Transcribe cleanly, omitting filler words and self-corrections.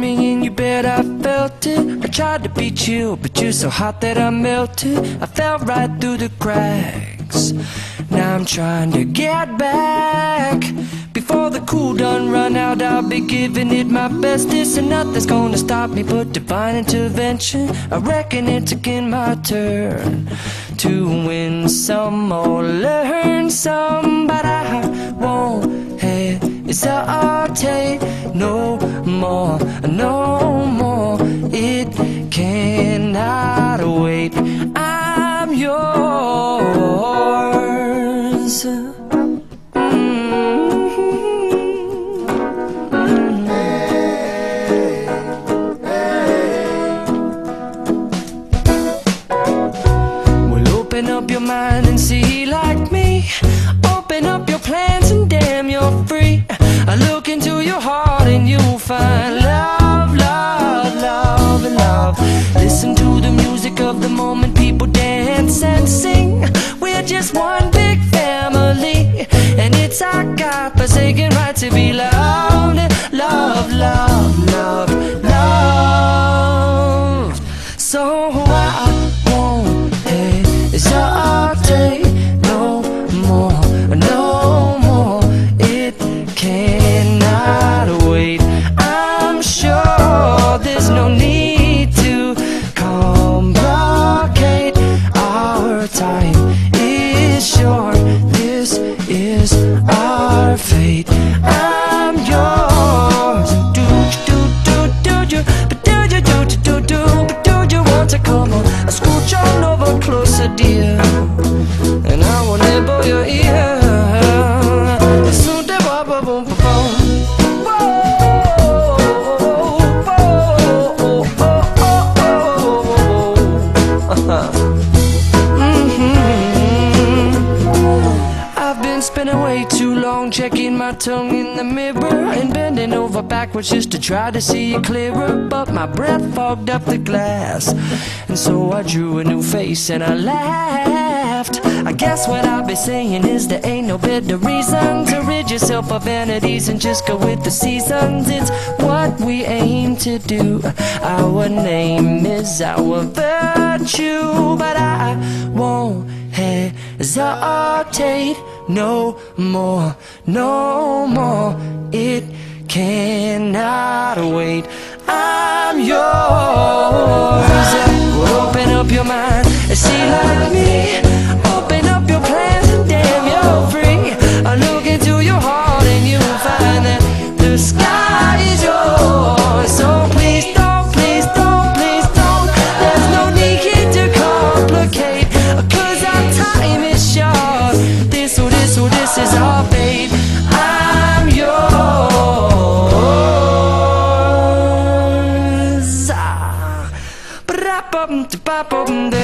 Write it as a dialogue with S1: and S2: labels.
S1: me and you bet I felt it. I tried to be chill, but you're so hot that I melted. I fell right through the cracks. Now I'm trying to get back. Before the cool done run out, I'll be giving it my bestest, and nothing's gonna stop me but divine intervention. I reckon it's again my turn to win some or learn some, but I won't hesitate no more, no more. It cannot wait. I'm yours. Open up your mind and see like me. Open up your plans and damn, you're free. I look into your heart and you'll find love, love, love, and love. Listen to the music of the moment, people dance and sing. We're just one big family, and it's our God-forsaken right to be loved. Love, love, love, loved. So I won't hesitate no more, no more. It cannot wait. I'm sure there's no need to complicate. Our time is short. This is our fate. I'm yours. Do you, but do you, but do you want to come on? Scooch on over closer, dear, and I wanna nibble your ear. Soon they boom, boom, boom, boom. I've been spending way too long checking my tongue in the mirror and bending over backwards just to try to see it clearer, but my breath fogged up the glass, and so I drew a new face and I laughed. I guess what I'll be saying is there ain't no better reason to rid yourself of vanities and just go with the seasons. It's what we aim to do. Our name is our virtue, but I won't hesitate no more, no more. It cannot wait. I'm yours. Open up your mind and see like me. Open up your plans and damn, you're free. I look into your heart and you'll find that the sky is yours. So please don't, please don't, please don't. There's no need to complicate, 'cause our time is short. This is our fate. I'm yours. Ba-da-bum-da-ba-bum-da.